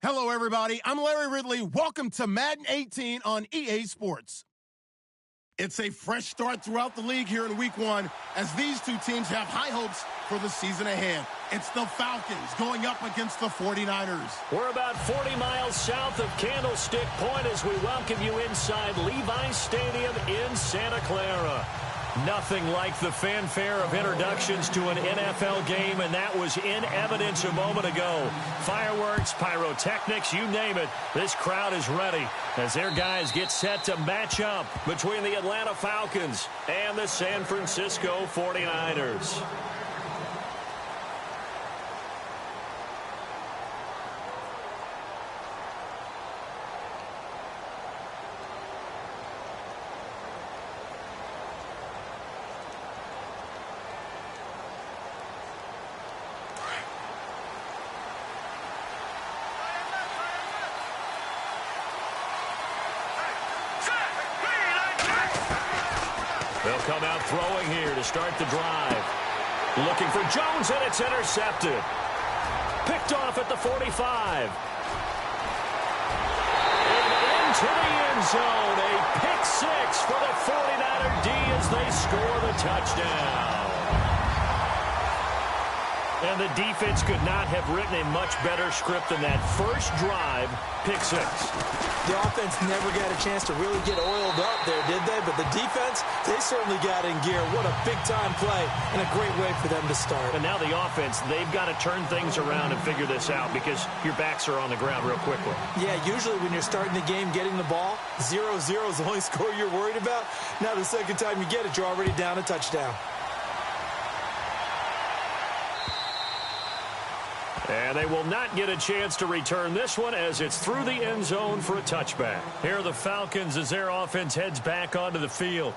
Hello, everybody. I'm Larry Ridley. Welcome to Madden 18 on EA Sports. It's a fresh start throughout the league here in Week 1 as these two teams have high hopes for the season ahead. It's the Falcons going up against the 49ers. We're about 40 miles south of Candlestick Point as we welcome you inside Levi's Stadium in Santa Clara. Nothing like the fanfare of introductions to an NFL game, and that was in evidence a moment ago. Fireworks, pyrotechnics, you name it. This crowd is ready as their guys get set to match up between the Atlanta Falcons and the San Francisco 49ers. They'll come out throwing here to start the drive. Looking for Jones, and it's intercepted. Picked off at the 45. And into the end zone. A pick six for the 49er D as they score the touchdown. And the defense could not have written a much better script than that first drive, pick six. The offense never got a chance to really get oiled up there, did they? But the defense, they certainly got in gear. What a big-time play and a great way for them to start. And now the offense, they've got to turn things around and figure this out because your backs are on the ground real quickly. Yeah, usually when you're starting the game getting the ball, 0-0 is the only score you're worried about. Now the second time you get it, you're already down a touchdown. And they will not get a chance to return this one as it's through the end zone for a touchback. Here are the Falcons as their offense heads back onto the field.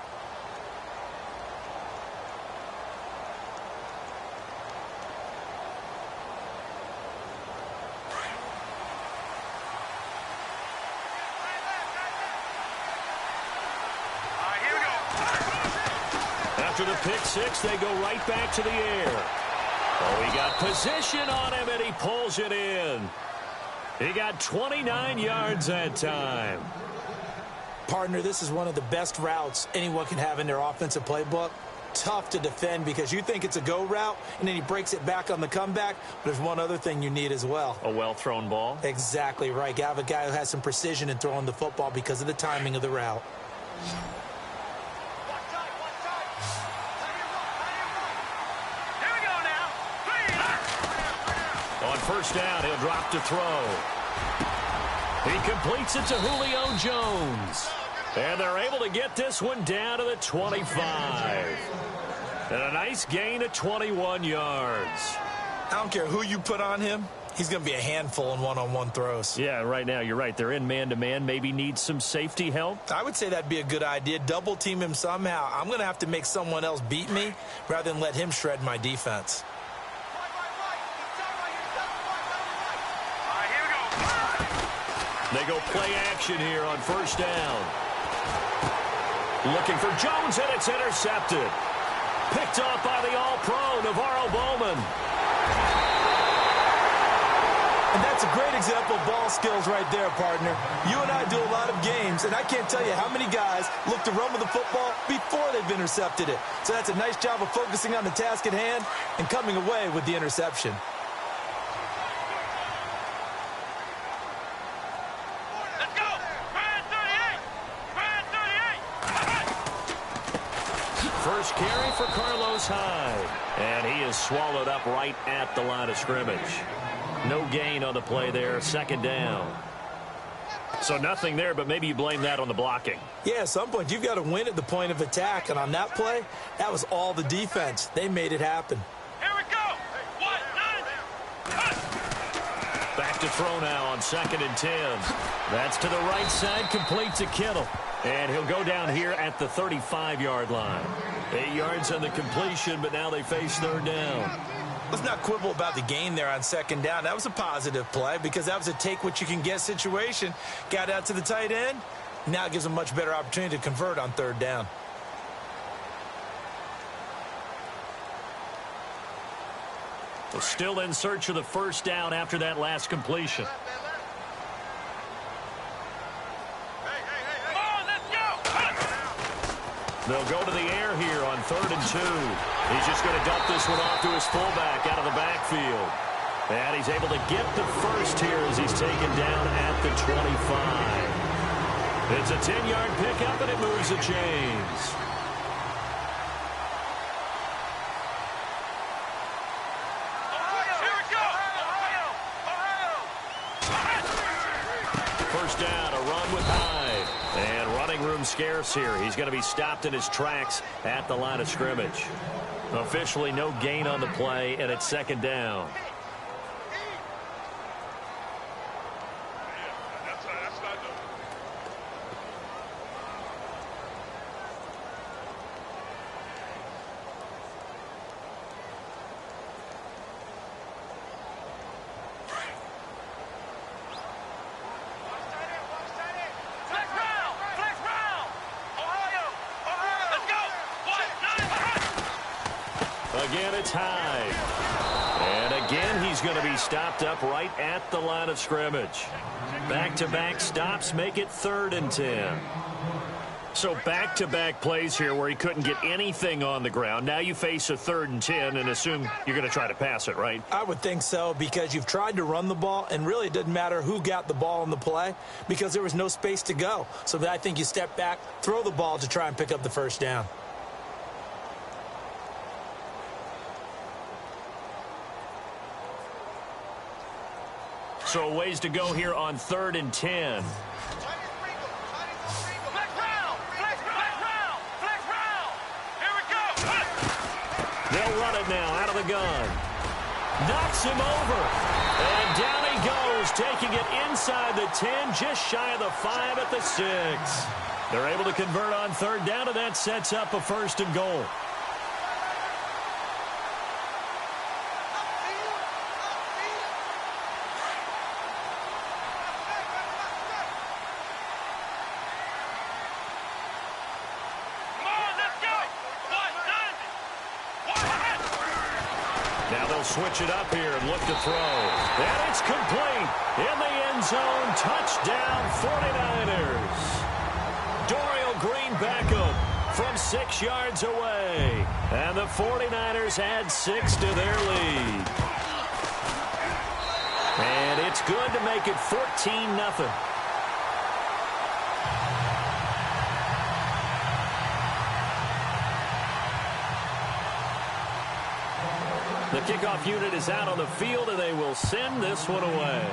After the pick six, they go right back to the air. Oh, he got position on him, and he pulls it in. He got 29 yards that time. Partner, this is one of the best routes anyone can have in their offensive playbook. Tough to defend because you think it's a go route, and then he breaks it back on the comeback. But there's one other thing you need as well. A well-thrown ball? Exactly right. You have a guy who has some precision in throwing the football because of the timing of the route. On first down, he'll drop to throw. He completes it to Julio Jones. And they're able to get this one down to the 25. And a nice gain of 21 yards. I don't care who you put on him. He's going to be a handful in one-on-one throws. Yeah, right now, you're right. They're in man-to-man. Maybe need some safety help. I would say that'd be a good idea. Double team him somehow. I'm going to have to make someone else beat me rather than let him shred my defense. They go play action here on first down. Looking for Jones, and it's intercepted. Picked off by the All-Pro, Navarro Bowman. And that's a great example of ball skills right there, partner. You and I do a lot of games, and I can't tell you how many guys look to run with the football before they've intercepted it. So that's a nice job of focusing on the task at hand and coming away with the interception. First carry for Carlos Hyde. And he is swallowed up right at the line of scrimmage. No gain on the play there. Second down. So nothing there, but maybe you blame that on the blocking. Yeah, at some point you've got to win at the point of attack. And on that play, that was all the defense. They made it happen. Here we go. 1-9. Back to throw now on 2nd and 10. That's to the right side, complete to Kittle. And he'll go down here at the 35-yard line. 8 yards on the completion, but now they face third down. Let's not quibble about the gain there on 2nd down. That was a positive play because that was a take-what-you-can-get situation. Got out to the tight end. Now it gives them a much better opportunity to convert on 3rd down. Well, still in search of the first down after that last completion. They'll go to the air here on 3rd and 2. He's just going to dump this one off to his fullback out of the backfield. And he's able to get the first here as he's taken down at the 25. It's a 10-yard pickup, and it moves the chains. First down, a run with Hyde. And running room scarce here. He's going to be stopped in his tracks at the line of scrimmage. Officially no gain on the play, and it's 2nd down. Again, it's Hyde. And again, he's going to be stopped up right at the line of scrimmage. Back-to-back stops make it 3rd and 10. So back-to-back plays here where he couldn't get anything on the ground. Now you face a 3rd and 10 and assume you're going to try to pass it, right? I would think so, because you've tried to run the ball, and really it didn't matter who got the ball in the play because there was no space to go. So I think you step back, throw the ball to try and pick up the first down. So a ways to go here on 3rd and 10. They'll run it now out of the gun. Knocks him over. And down he goes, taking it inside the 10, just shy of the 5 at the 6. They're able to convert on 3rd down, and that sets up a 1st and goal. Now they'll switch it up here and look to throw. And it's complete. In the end zone, touchdown 49ers. Dorial Green Beckham from 6 yards away. And the 49ers add 6 to their lead. And it's good to make it 14-0. The kickoff unit is out on the field, and they will send this one away.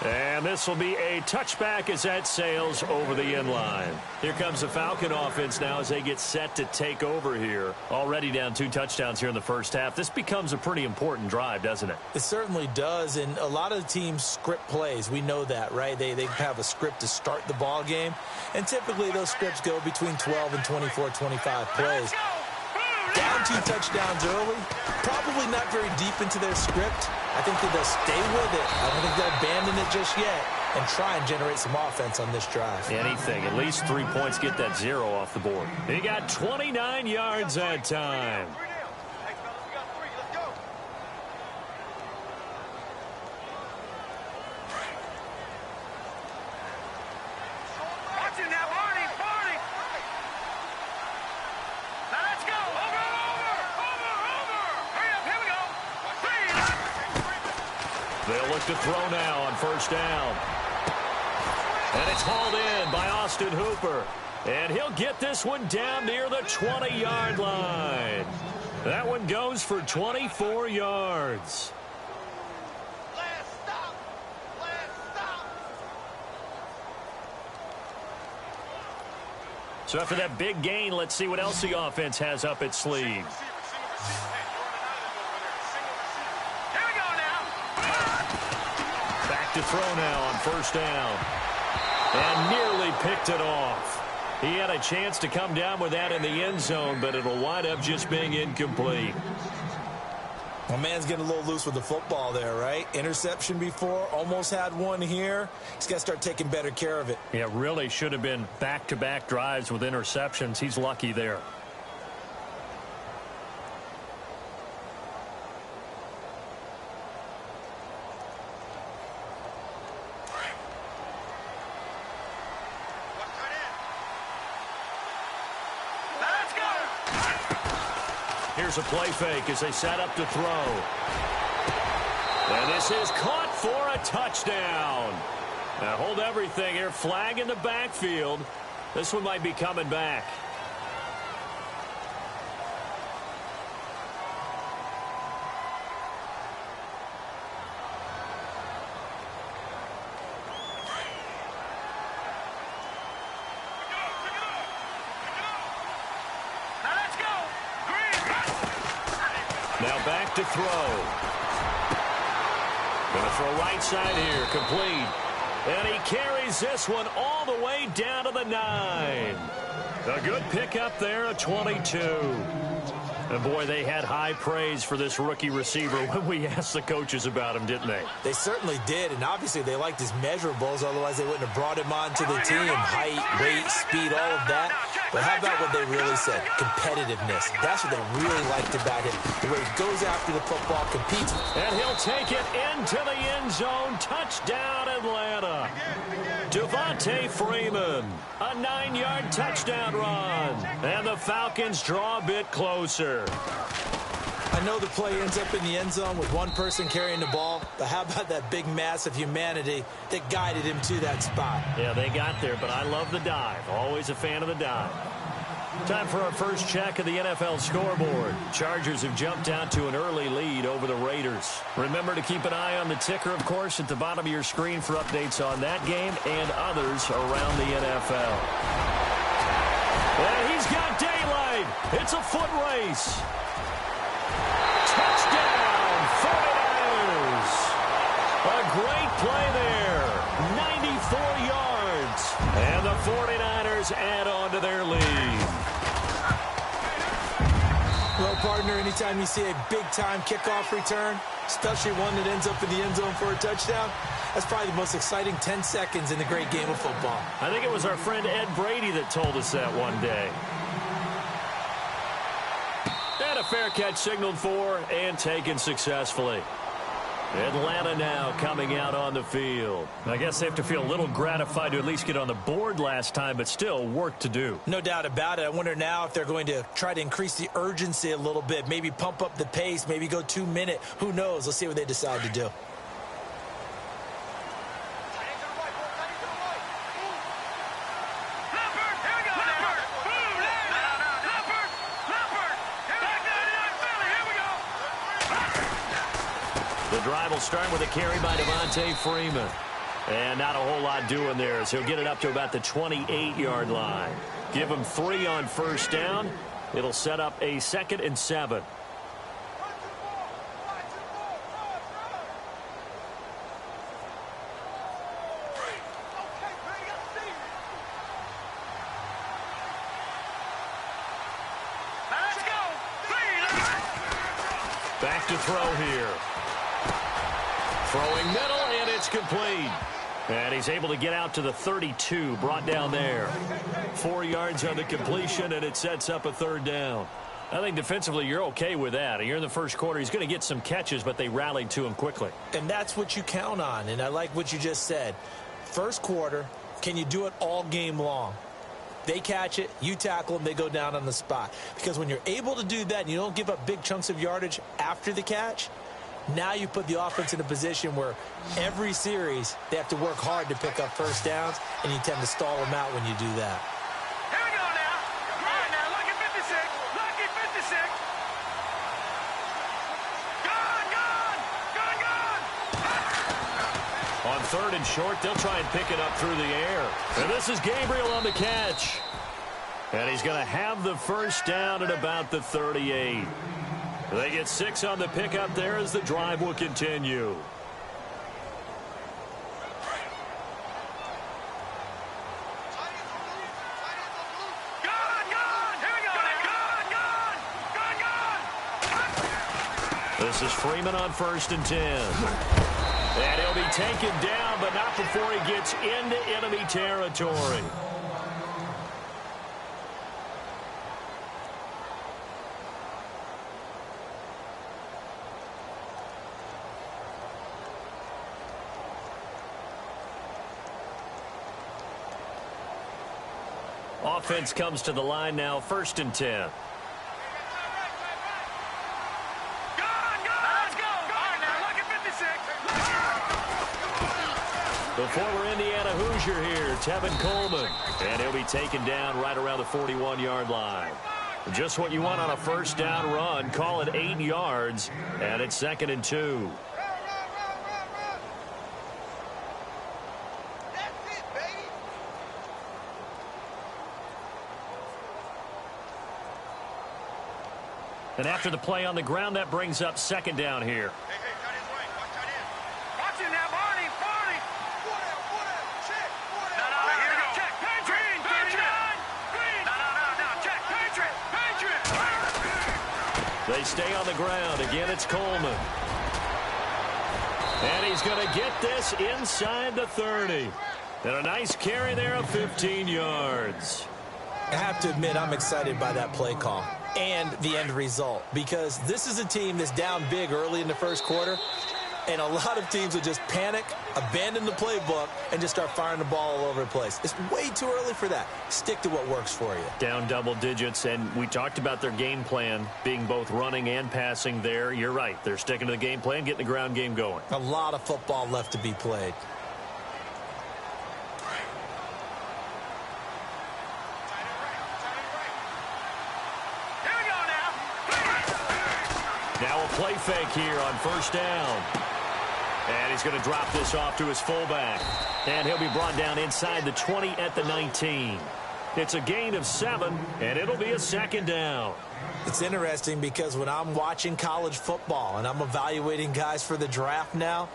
And this will be a touchback as that sails over the end line. Here comes the Falcon offense now as they get set to take over here. Already down 2 touchdowns here in the first half. This becomes a pretty important drive, doesn't it? It certainly does, and a lot of the teams script plays. We know that, right? They have a script to start the ball game, and typically those scripts go between 12 and 24, 25 plays. Down 2 touchdowns early, probably not very deep into their script. I think that they'll stay with it. I don't think they'll abandon it just yet and try and generate some offense on this drive. Anything, at least 3 points, get that 0 off the board. He got 29 yards that time. They'll look to throw now on 1st down. And it's hauled in by Austin Hooper. And he'll get this one down near the 20-yard line. That one goes for 24 yards. So after that big gain, let's see what else the offense has up its sleeve. To throw now on 1st down. And nearly picked it off. He had a chance to come down with that in the end zone, but it'll wind up just being incomplete. My man's getting a little loose with the football there, right? Interception before, almost had one here. He's got to start taking better care of it. Yeah, really should have been back-to-back drives with interceptions. He's lucky there. Here's a play fake as they set up to throw. And this is caught for a touchdown. Now hold everything here. Flag in the backfield. This one might be coming back. Now back to throw. Going to throw right side here. Complete. And he carries this one all the way down to the 9. A good pickup there, a 22. And boy, they had high praise for this rookie receiver when we asked the coaches about him, didn't they? They certainly did, and obviously they liked his measurables, otherwise they wouldn't have brought him onto the team. Height, weight, speed, all of that. But how about what they really said? Competitiveness. That's what they really liked about him. The way he goes after the football, competes. And he'll take it into the end zone. Touchdown, Atlanta. Devontae Freeman, a 9-yard touchdown run. And the Falcons draw a bit closer. I know the play ends up in the end zone with one person carrying the ball, but how about that big mass of humanity that guided him to that spot? Yeah, they got there, but I love the dive. Always a fan of the dive. Time for our first check of the NFL scoreboard. Chargers have jumped out to an early lead over the Raiders. Remember to keep an eye on the ticker, of course, at the bottom of your screen for updates on that game and others around the NFL. And he's got daylight. It's a foot race. Touchdown, 49ers. A great play there. 94 yards. And the 49ers add on to their lead. Well, partner, anytime you see a big-time kickoff return, especially one that ends up in the end zone for a touchdown, that's probably the most exciting 10 seconds in the great game of football. I think it was our friend Ed Brady that told us that one day. And a fair catch signaled for and taken successfully. Atlanta now coming out on the field. I guess they have to feel a little gratified to at least get on the board last time, but still work to do. No doubt about it. I wonder now if they're going to try to increase the urgency a little bit, maybe pump up the pace, maybe go 2-minute. Who knows? Let's see what they decide to do. The drive will start with a carry by Devontae Freeman. And not a whole lot doing there, so he'll get it up to about the 28-yard line. Give him 3 on first down. It'll set up a 2nd and 7. Back to throw here. Throwing middle, and it's complete. And he's able to get out to the 32, brought down there. 4 yards on the completion, and it sets up a 3rd down. I think defensively you're okay with that. You're in the first quarter. He's going to get some catches, but they rallied to him quickly. And that's what you count on, and I like what you just said. First quarter, can you do it all game long? They catch it, you tackle them, they go down on the spot. Because when you're able to do that and you don't give up big chunks of yardage after the catch, now you put the offense in a position where every series they have to work hard to pick up first downs, and you tend to stall them out when you do that. Here we go now. All right, now, lucky 56. Lucky 56. Gone. On 3rd and short, they'll try and pick it up through the air. And this is Gabriel on the catch. And he's going to have the first down at about the 38. They get 6 on the pickup there as the drive will continue. This is Freeman on 1st and 10. And he'll be taken down, but not before he gets into enemy territory. Offense comes to the line now, 1st and 10. The former Indiana Hoosier here, Tevin Coleman. And he'll be taken down right around the 41-yard line. Just what you want on a first down run. Call it 8 yards, and it's 2nd and 2. And after the play on the ground, that brings up 2nd down here. They stay on the ground. Again, it's Coleman. And he's going to get this inside the 30. And a nice carry there of 15 yards. I have to admit, I'm excited by that play call and the end result, because this is a team that's down big early in the first quarter, and a lot of teams will just panic, abandon the playbook, and just start firing the ball all over the place. It's way too early for that. Stick to what works for you. Down double digits, and we talked about their game plan being both running and passing there. You're right. They're sticking to the game plan, getting the ground game going. A lot of football left to be played. Now a play fake here on first down. And he's going to drop this off to his fullback. And he'll be brought down inside the 20 at the 19. It's a gain of 7, and it'll be a 2nd down. It's interesting because when I'm watching college football and I'm evaluating guys for the draft now,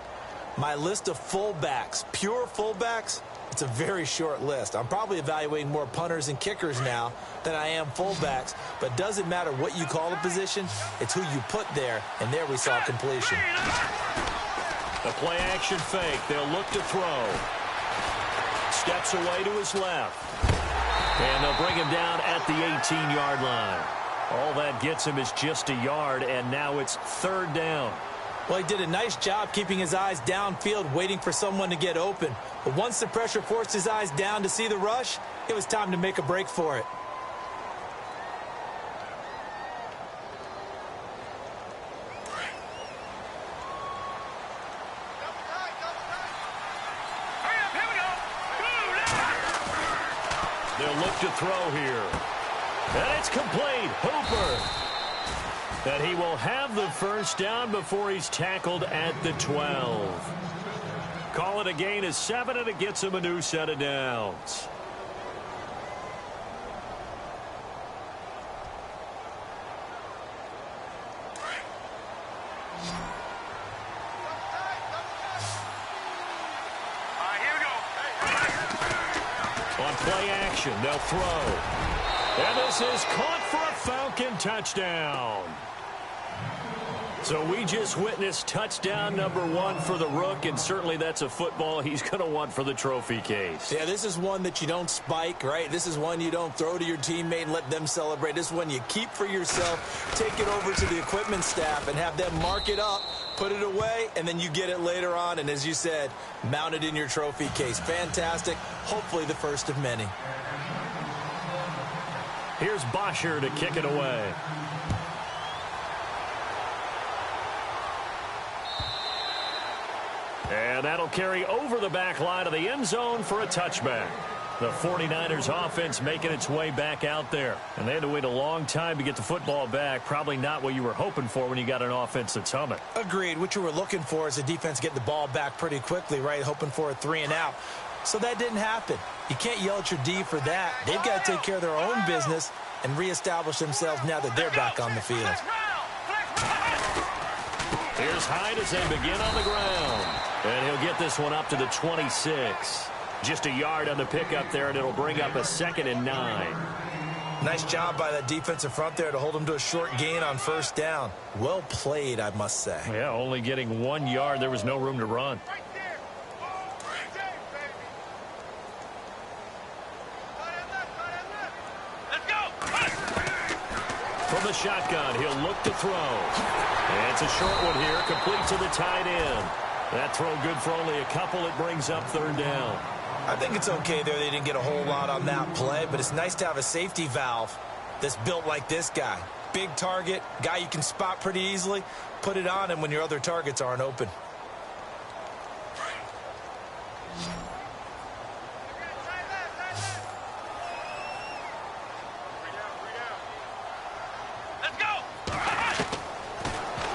my list of fullbacks, pure fullbacks, it's a very short list. I'm probably evaluating more punters and kickers now than I am fullbacks, but it doesn't matter what you call the position, it's who you put there, and there we saw completion. The play action fake. They'll look to throw. Steps away to his left. And they'll bring him down at the 18-yard line. All that gets him is just a yard, and now it's 3rd down. Well, he did a nice job keeping his eyes downfield, waiting for someone to get open. But once the pressure forced his eyes down to see the rush, it was time to make a break for it. They'll look to throw here. And it's complete. Hooper. And he will have the first down before he's tackled at the 12. Call it a gain of 7, and it gets him a new set of downs. On play action, they'll throw. And this is caught for a Falcon touchdown. So we just witnessed touchdown number 1 for the Rook, and certainly that's a football he's going to want for the trophy case. Yeah, this is one that you don't spike, right? This is one you don't throw to your teammate and let them celebrate. This is one you keep for yourself, take it over to the equipment staff and have them mark it up, put it away, and then you get it later on, and as you said, mount it in your trophy case. Fantastic. Hopefully the first of many. Here's Bosher to kick it away. And that'll carry over the back line of the end zone for a touchback. The 49ers offense making its way back out there. And they had to wait a long time to get the football back. Probably not what you were hoping for when you got an offense that's humming. Agreed. What you were looking for is the defense get the ball back pretty quickly, right? Hoping for a 3 and out. So that didn't happen. You can't yell at your D for that. They've got to take care of their own business and reestablish themselves now that they're back on the field. Here's Hyde as they begin on the ground. And he'll get this one up to the 26. Just a yard on the pickup there, and it'll bring up a 2nd and 9. Nice job by that defensive front there to hold him to a short gain on first down. Well played, I must say. Yeah, only getting 1 yard. There was no room to run. From the shotgun, he'll look to throw. And it's a short one here, complete to the tight end. That throw good for only a couple. It brings up 3rd down. I think it's okay there. They didn't get a whole lot on that play, but it's nice to have a safety valve that's built like this guy. Big target, guy you can spot pretty easily. Put it on him when your other targets aren't open.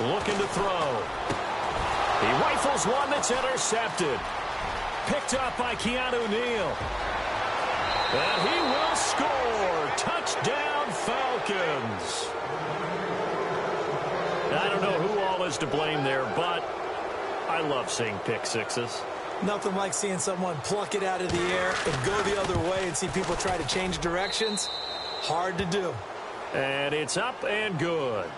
looking to throw. He rifles one that's intercepted. Picked up by Keanu Neal. And he will score. Touchdown, Falcons. I don't know who all is to blame there, but I love seeing pick sixes. Nothing like seeing someone pluck it out of the air and go the other way and see people try to change directions. Hard to do. And it's up and good.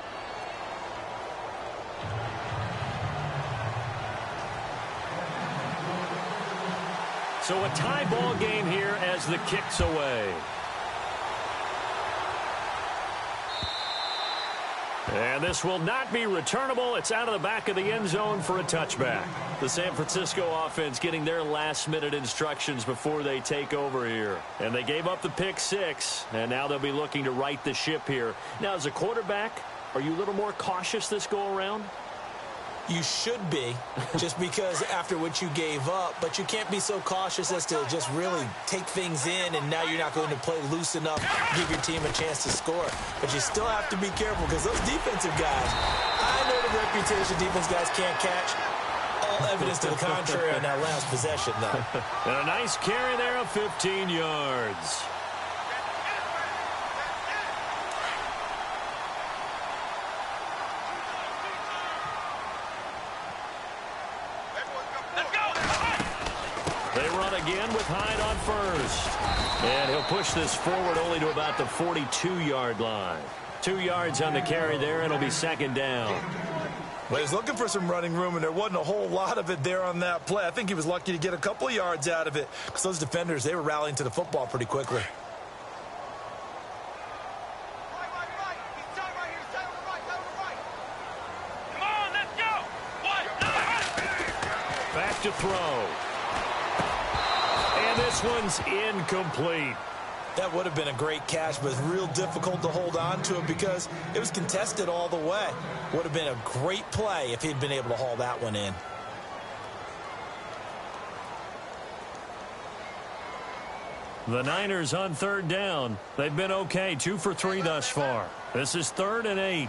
So a tie ball game here as the kick's away. And this will not be returnable. It's out of the back of the end zone for a touchback. The San Francisco offense getting their last-minute instructions before they take over here. And they gave up the pick six, and now they'll be looking to right the ship here. Now, as a quarterback, are you a little more cautious this go-around? You should be, just because after what you gave up, but you can't be so cautious as to just really take things in, and now you're not going to play loose enough to give your team a chance to score. But you still have to be careful because those defensive guys, I know the reputation defense guys can't catch. All evidence to the contrary on that last possession, though. And a nice carry there of 15 yards. They run again with Hyde on first. And he'll push this forward only to about the 42-yard line. 2 yards on the carry there, and it'll be second down. Well, he was looking for some running room, and there wasn't a whole lot of it there on that play. I think he was lucky to get a couple of yards out of it because those defenders, they were rallying to the football pretty quickly. Come on, let's go. Back to throw. And this one's incomplete. That would have been a great catch, but it's real difficult to hold on to it because it was contested all the way. Would have been a great play if he'd been able to haul that one in. The Niners on third down. They've been okay, 2 for 3 thus far. This is 3rd and 8. Here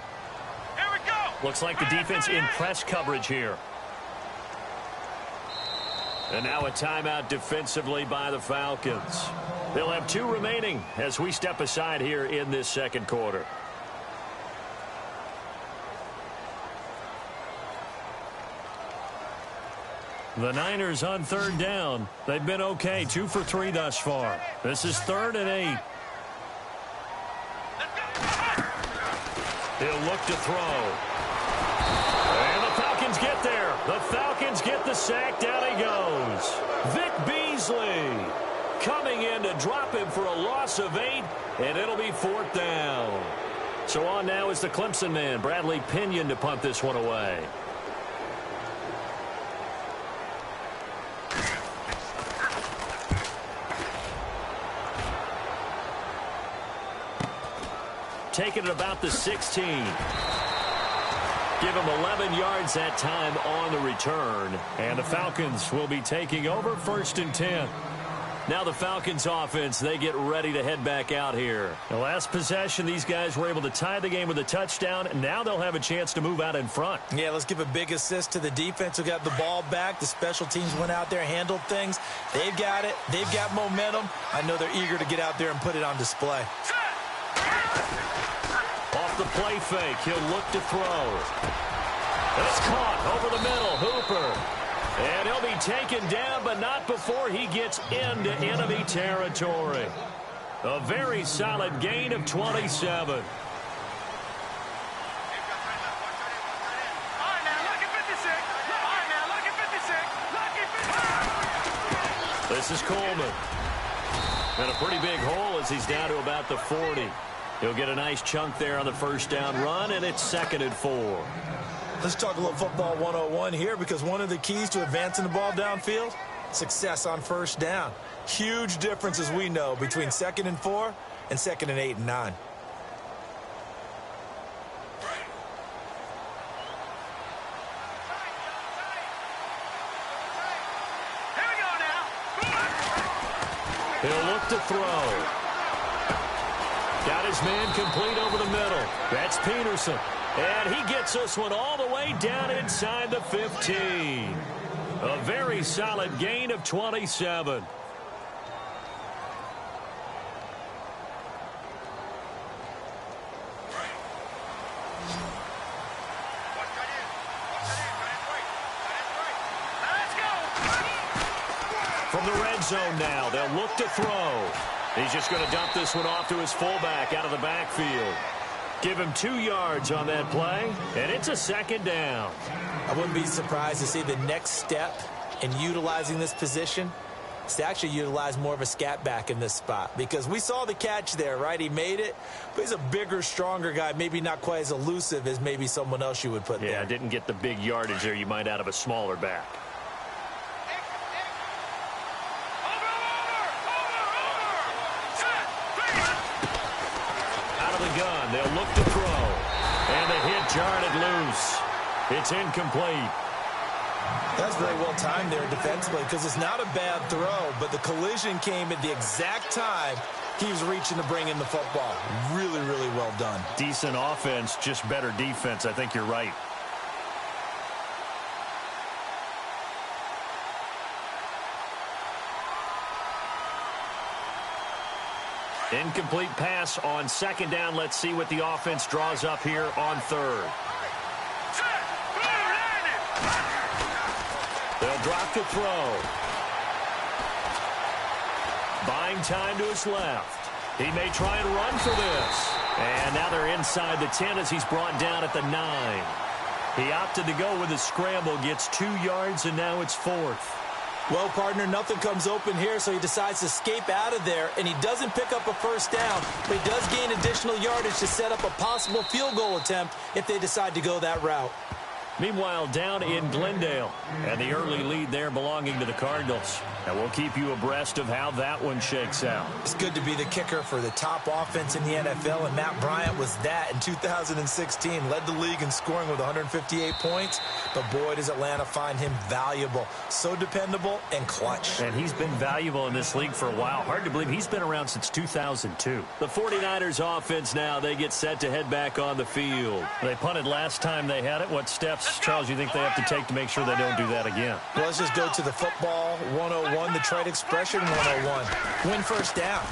we go. Looks like the defense in press coverage here. And now a timeout defensively by the Falcons. They'll have 2 remaining as we step aside here in this second quarter. The Niners on third down. They've been okay, 2 for 3 thus far. This is 3rd and 8. He'll look to throw. And the Falcons get there. The Falcons get the sack. Down he goes. Vic Beasley coming in to drop him for a loss of 8, and it'll be 4th down. So on now is the Clemson man, Bradley Pinion, to punt this one away. Taking it about the 16. Give him 11 yards that time on the return. And the Falcons will be taking over 1st and 10. Now the Falcons offense, they get ready to head back out here. The last possession, these guys were able to tie the game with a touchdown. And now they'll have a chance to move out in front. Yeah, let's give a big assist to the defense who got the ball back. The special teams went out there, handled things. They've got it. They've got momentum. I know they're eager to get out there and put it on display. Off the play fake, he'll look to throw. It's caught over the middle, Hooper. And he'll be taken down, but not before he gets into enemy territory. A very solid gain of 27. This is Coleman. And a pretty big hole as he's down to about the 40. He'll get a nice chunk there on the first down run, and it's 2nd and 4. Let's talk a little football 101 here because one of the keys to advancing the ball downfield, success on first down. Huge difference, as we know, between 2nd and 4 and 2nd and 8 and 9. He'll look to throw. Got his man complete over the middle. That's Peterson. And he gets this one all the way down inside the 15. A very solid gain of 27. From the red zone now, they'll look to throw. He's just going to dump this one off to his fullback out of the backfield. Give him 2 yards on that play, and it's a second down. I wouldn't be surprised to see the next step in utilizing this position is to actually utilize more of a scat back in this spot, because we saw the catch there, right? He made it, but he's a bigger, stronger guy, maybe not quite as elusive as maybe someone else you would put there. Yeah, didn't get the big yardage there you might out of a smaller back. Gun. They'll look to throw. And the hit jarred it loose. It's incomplete. That's very well timed there defensively, because it's not a bad throw, but the collision came at the exact time he was reaching to bring in the football. Really, really well done. Decent offense, just better defense. I think you're right. Incomplete pass on second down. Let's see what the offense draws up here on third. They'll drop to throw. Buying time to his left. He may try and run for this. And now they're inside the 10 as he's brought down at the 9. He opted to go with a scramble, gets 2 yards, and now it's 4th. Well, partner, nothing comes open here, so he decides to escape out of there, and he doesn't pick up a first down, but he does gain additional yardage to set up a possible field goal attempt if they decide to go that route. Meanwhile, down in Glendale, and the early lead there belonging to the Cardinals. And we'll keep you abreast of how that one shakes out. It's good to be the kicker for the top offense in the NFL, and Matt Bryant was that in 2016. Led the league in scoring with 158 points, but boy, does Atlanta find him valuable. So dependable and clutch. And he's been valuable in this league for a while. Hard to believe he's been around since 2002. The 49ers offense now, they get set to head back on the field. They punted last time they had it. What steps, Charles, you think they have to take to make sure they don't do that again? Well, let's just go to the football 101, the trade expression 101. Win first down.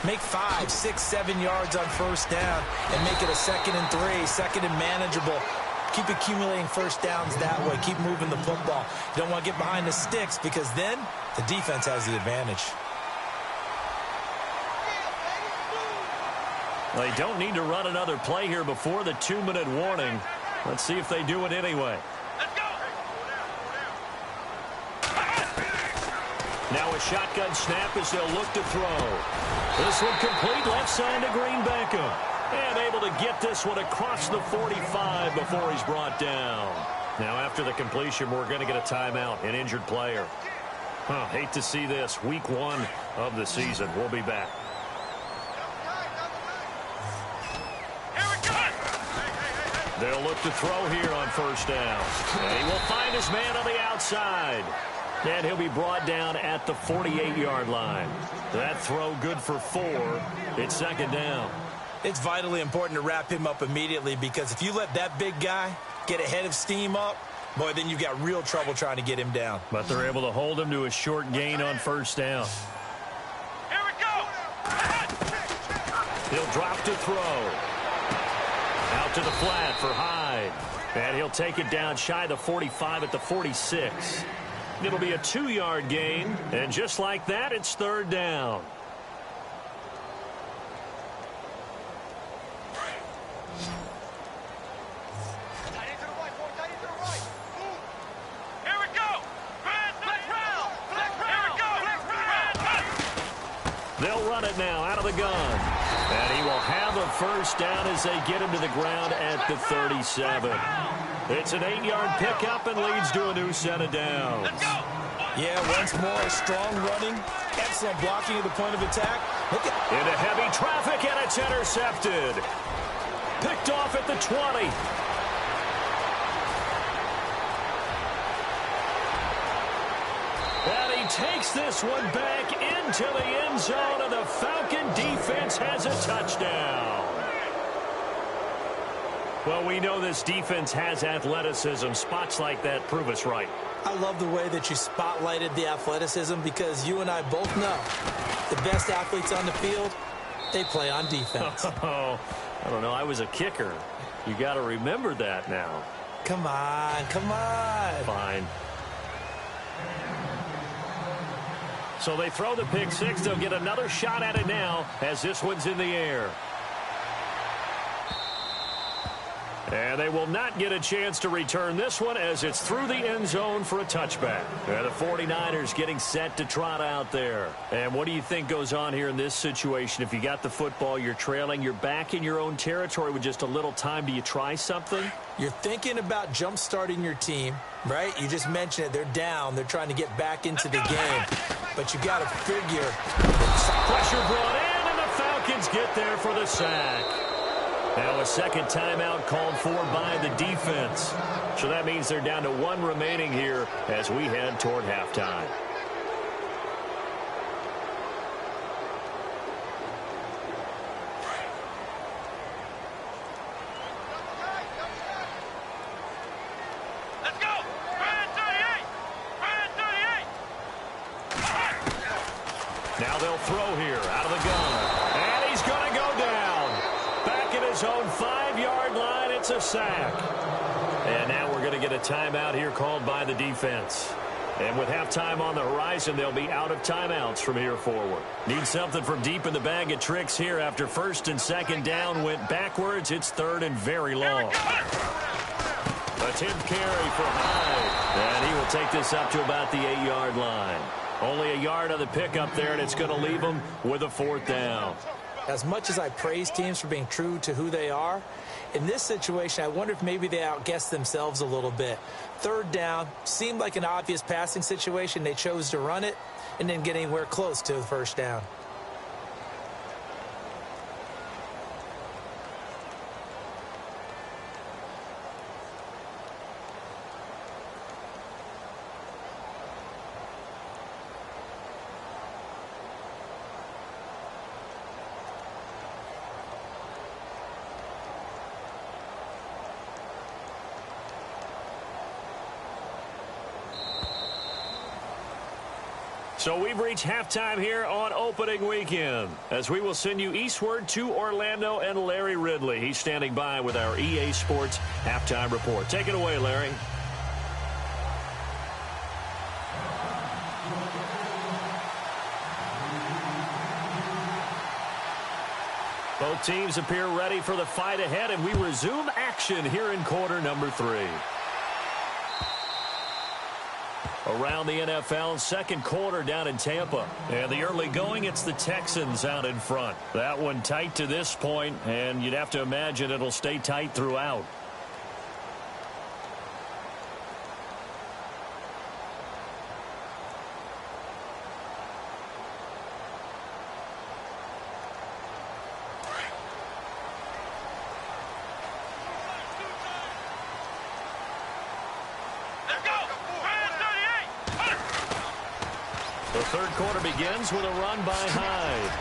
Make 5, 6, 7 yards on first down and make it a 2nd and 3, second and manageable. Keep accumulating first downs that way. Keep moving the football. You don't want to get behind the sticks, because then the defense has the advantage. They don't need to run another play here before the 2-minute warning. Let's see if they do it anyway. Now a shotgun snap as they'll look to throw. This one complete left side to Green Beckham. And able to get this one across the 45 before he's brought down. Now after the completion, we're going to get a timeout, an injured player. Hate to see this. Week 1 of the season. We'll be back. They'll look to throw here on first down. And he will find his man on the outside. And he'll be brought down at the 48-yard line. That throw good for 4. It's second down. It's vitally important to wrap him up immediately, because if you let that big guy get a head of steam up, boy, then you've got real trouble trying to get him down. But they're able to hold him to a short gain on first down. Here we go. He'll drop to throw. Out to the flat for Hyde. And he'll take it down shy of the 45 at the 46. It'll be a 2-yard gain. And just like that, it's third down. Here we go. They'll run it now out of the gun. And he will have a first down as they get him to the ground at the 37. It's an 8-yard pickup and leads to a new set of downs. Yeah, once more, strong running, excellent blocking at the point of attack. Look at into heavy traffic, and it's intercepted. Picked off at the 20. And he takes this one back into the end zone, and the Falcon defense has a touchdown. Well, we know this defense has athleticism. Spots like that prove us right. I love the way that you spotlighted the athleticism because you and I both know the best athletes on the field, they play on defense. Oh, I don't know. I was a kicker. You got to remember that now. Come on, come on. Fine. So they throw the pick six. They'll get another shot at it now as this one's in the air. And they will not get a chance to return this one as it's through the end zone for a touchback. And the 49ers getting set to trot out there. And what do you think goes on here in this situation? If you got the football, you're trailing, you're back in your own territory with just a little time. Do you try something? You're thinking about jump-starting your team, right? You just mentioned it. They're down. They're trying to get back into the game. But you got to figure. Pressure brought in, and the Falcons get there for the sack. Now a second timeout called for by the defense. So that means they're down to one remaining here as we head toward halftime. Let's go! Ryan 38! Ryan 38! Now they'll throw here out of the gun. And he's going to go down. Back at his own 5-yard line, it's a sack. And now we're going to get a timeout here called by the defense. And with halftime on the horizon, they'll be out of timeouts from here forward. Need something from deep in the bag of tricks here after first and second down went backwards. It's third and very long. Attempt carry for Hyde. And he will take this up to about the 8-yard line. Only a yard on the pickup there, and it's going to leave him with a fourth down. As much as I praise teams for being true to who they are, in this situation, I wonder if maybe they outguessed themselves a little bit. Third down seemed like an obvious passing situation. They chose to run it and didn't get anywhere close to the first down. So we've reached halftime here on opening weekend as we will send you eastward to Orlando and Larry Ridley. He's standing by with our EA Sports halftime report. Take it away, Larry. Both teams appear ready for the fight ahead, and we resume action here in quarter number 3. Around the NFL, second quarter down in Tampa. And the early going, it's the Texans out in front. That one tight to this point, and you'd have to imagine it'll stay tight throughout. Third quarter begins with a run by Hyde.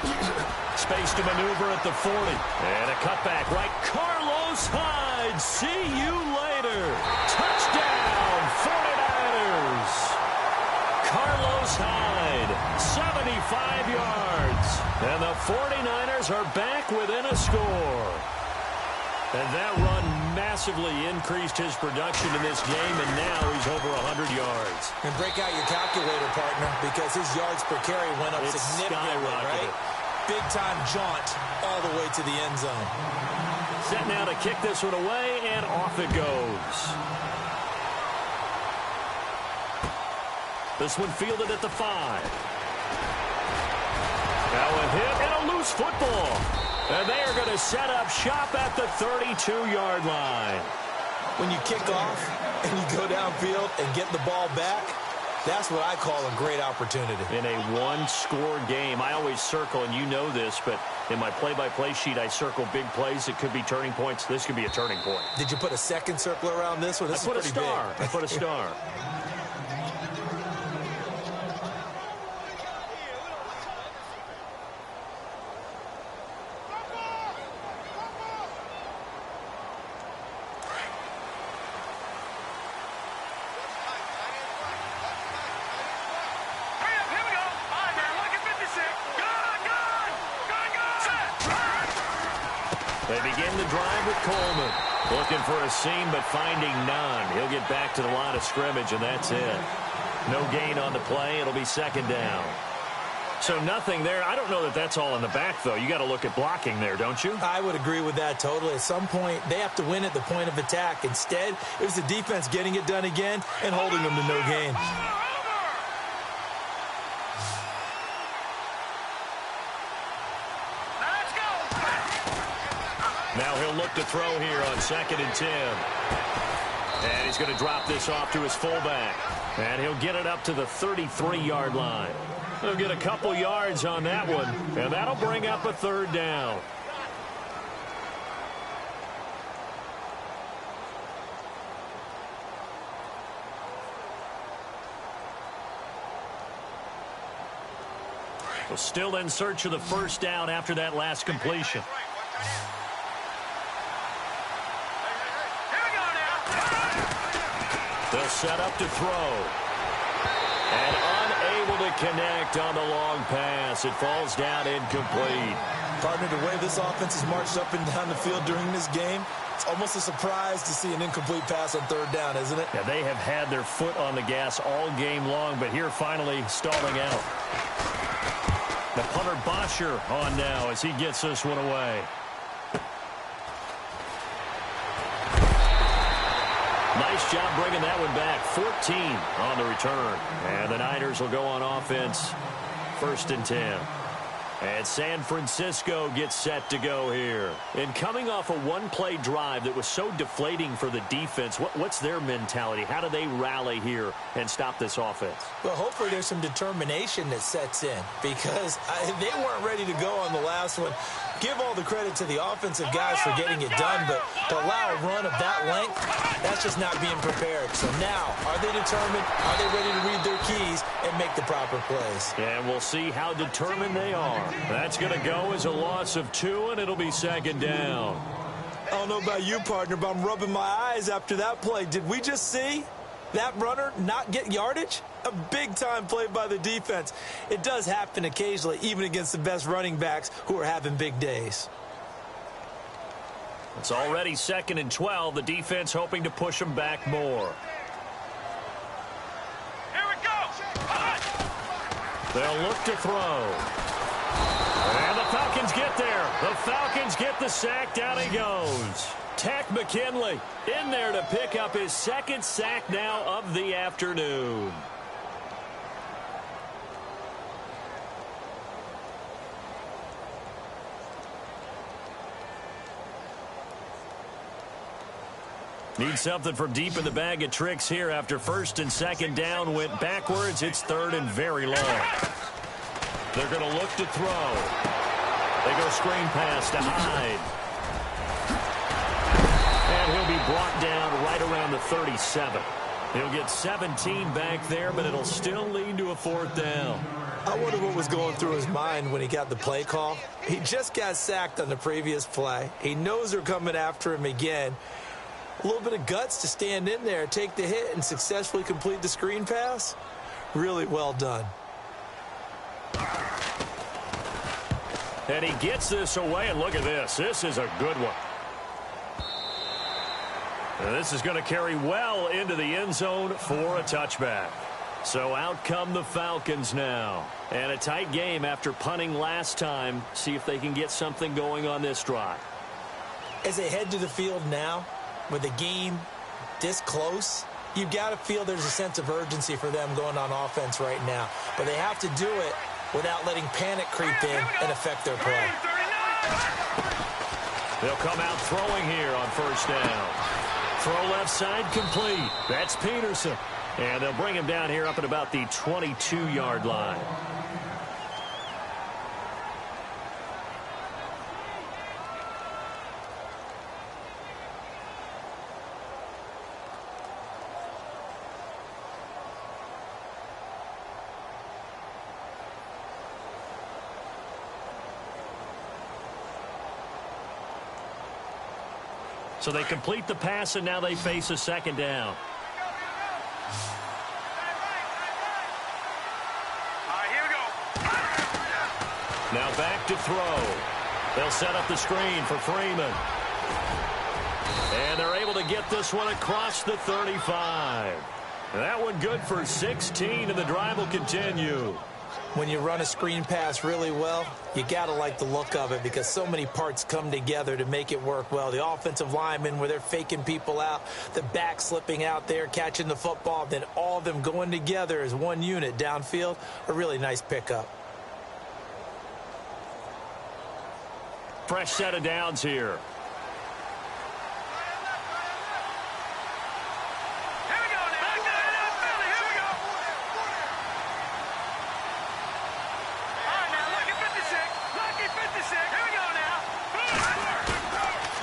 Space to maneuver at the 40. And a cutback right. Carlos Hyde. See you later. Touchdown, 49ers. Carlos Hyde, 75 yards. And the 49ers are back within a score. And that run massively increased his production in this game, and now he's over 100 yards. And break out your calculator, partner, because his yards per carry went up significantly, right? Big-time jaunt all the way to the end zone. Set now to kick this one away, and off it goes. This one fielded at the 5. Now a hit and a loose football. And they are going to set up shop at the 32-yard line. When you kick off and you go downfield and get the ball back, that's what I call a great opportunity. In a one-score game, I always circle, and you know this, but in my play-by-play sheet, I circle big plays. It could be turning points. This could be a turning point. Did you put a second circle around this one? This I put a star. Big. I put a star. They begin the drive with Coleman. Looking for a seam, but finding none. He'll get back to the line of scrimmage, and that's it. No gain on the play. It'll be second down. So nothing there. I don't know that that's all in the back, though. You got to look at blocking there, don't you? I would agree with that totally. At some point, they have to win at the point of attack. Instead, it was the defense getting it done again and holding them to no gain. Now he'll look to throw here on 2nd and 10. And he's going to drop this off to his fullback. And he'll get it up to the 33-yard line. He'll get a couple yards on that one, and that'll bring up a third down. Well, still in search of the first down after that last completion. They'll set up to throw. And unable to connect on the long pass. It falls down incomplete. Partner, the way this offense has marched up and down the field during this game, it's almost a surprise to see an incomplete pass on third down, isn't it? Yeah, they have had their foot on the gas all game long, but here finally stalling out. The punter Bosher on now as he gets this one away. Nice job bringing that one back. 14 on the return. And the Niners will go on offense. 1st and 10. And San Francisco gets set to go here. And coming off a one-play drive that was so deflating for the defense, what's their mentality? How do they rally here and stop this offense? Well, hopefully there's some determination that sets in because they weren't ready to go on the last one. Give all the credit to the offensive guys for getting it done, but to allow a run of that length, that's just not being prepared. So now, are they determined? Are they ready to read their keys and make the proper plays? And we'll see how determined they are. That's going to go as a loss of 2, and it'll be second down. I don't know about you, partner, but I'm rubbing my eyes after that play. Did we just see that runner not get yardage? A big-time play by the defense. It does happen occasionally, even against the best running backs who are having big days. It's already 2nd and 12. The defense hoping to push them back more. Here we go. They'll look to throw. And the Falcons get there. The Falcons get the sack. Down he goes. Tack McKinley in there to pick up his 2nd sack now of the afternoon. Need something from deep in the bag of tricks here after 1st and 2nd down went backwards. It's 3rd and very long. They're going to look to throw. They go screen pass to Hyde. And he'll be brought down right around the 37. He'll get 17 back there, but it'll still lead to a 4th down. I wonder what was going through his mind when he got the play call. He just got sacked on the previous play. He knows they're coming after him again. A little bit of guts to stand in there, take the hit, and successfully complete the screen pass. Really well done. And he gets this away, and look at this. This is a good one. And this is going to carry well into the end zone for a touchback. So out come the Falcons now. And a tight game after punting last time. See if they can get something going on this drive. As they head to the field now, with the game this close, you've got to feel there's a sense of urgency for them going on offense right now. But they have to do it without letting panic creep in and affect their play. They'll come out throwing here on 1st down. Throw left side complete. That's Peterson. And they'll bring him down here up at about the 22-yard line. So they complete the pass, and now they face a 2nd down. Here we go. Now back to throw. They'll set up the screen for Freeman. And they're able to get this one across the 35. That one good for 16, and the drive will continue. When you run a screen pass really well, you got to like the look of it because so many parts come together to make it work well. The offensive linemen, where they're faking people out, the back slipping out there, catching the football, then all of them going together as one unit downfield, a really nice pickup. Fresh set of downs here.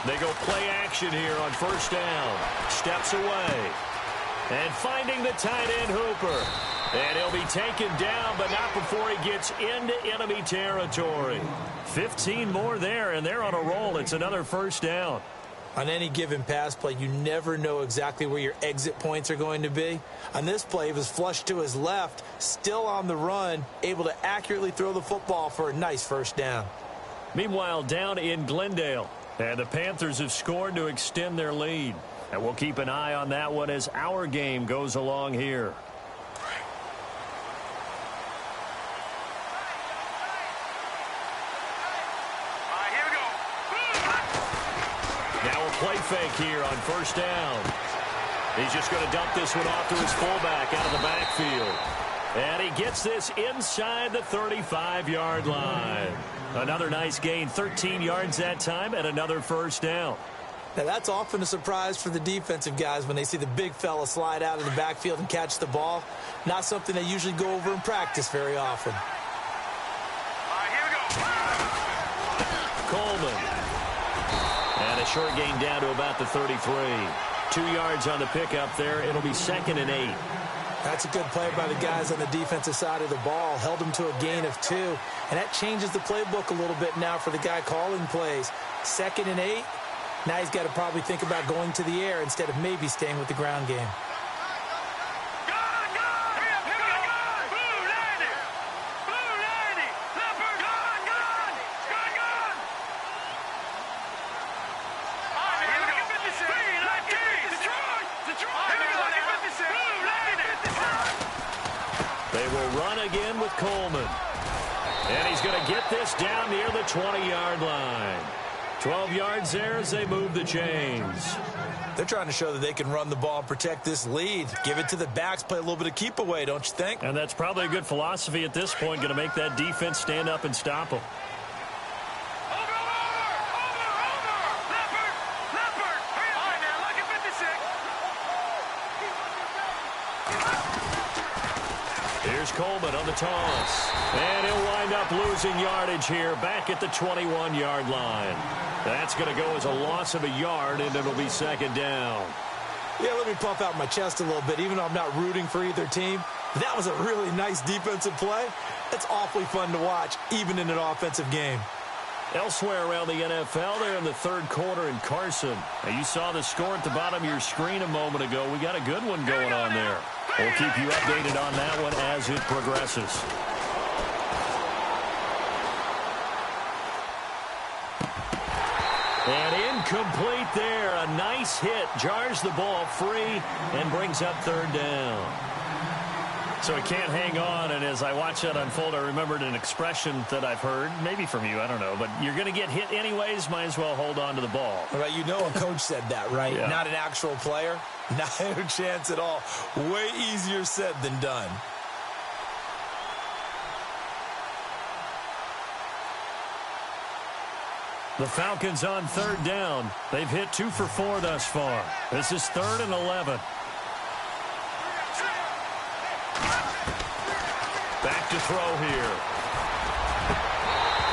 They go play action here on first down. Steps away. And finding the tight end Hooper. And he'll be taken down, but not before he gets into enemy territory. 15 more there, and they're on a roll. It's another first down. On any given pass play, you never know exactly where your exit points are going to be. On this play, he was flushed to his left, still on the run, able to accurately throw the football for a nice first down. Meanwhile, down in Glendale. And the Panthers have scored to extend their lead. And we'll keep an eye on that one as our game goes along here. Here we go. Now a play fake here on first down. He's just going to dump this one off to his fullback out of the backfield. And he gets this inside the 35-yard line. Another nice gain, 13 yards that time, and another first down. Now, that's often a surprise for the defensive guys when they see the big fella slide out of the backfield and catch the ball. Not something they usually go over in practice very often. Here we go. Coleman. And a short gain down to about the 33. 2 yards on the pickup there. It'll be 2nd and 8. That's a good play by the guys on the defensive side of the ball. Held them to a gain of 2. And that changes the playbook a little bit now for the guy calling plays. 2nd and 8. Now he's got to probably think about going to the air instead of maybe staying with the ground game. Again with Coleman. And he's going to get this down near the 20-yard line. 12 yards there as they move the chains. They're trying to show that they can run the ball and protect this lead. Give it to the backs, play a little bit of keep away, don't you think? And that's probably a good philosophy at this point, going to make that defense stand up and stop them. Here's Coleman on the toss. And he'll wind up losing yardage here back at the 21-yard line. That's going to go as a loss of a yard, and it'll be 2nd down. Yeah, let me puff out my chest a little bit. Even though I'm not rooting for either team, that was a really nice defensive play. It's awfully fun to watch, even in an offensive game. Elsewhere around the NFL, they're in the 3rd quarter in Carson. Now, you saw the score at the bottom of your screen a moment ago. We got a good one going on there. We'll keep you updated on that one as it progresses. And incomplete there. A nice hit. Jars the ball free and brings up 3rd down. So he can't hang on, and as I watch that unfold, I remembered an expression that I've heard, maybe from you, I don't know, but you're going to get hit anyways, might as well hold on to the ball. Right, you know a coach said that, right? Yeah. Not an actual player. Not a chance at all. Way easier said than done. The Falcons on 3rd down. They've hit 2 for 4 thus far. This is 3rd and 11. Back to throw here.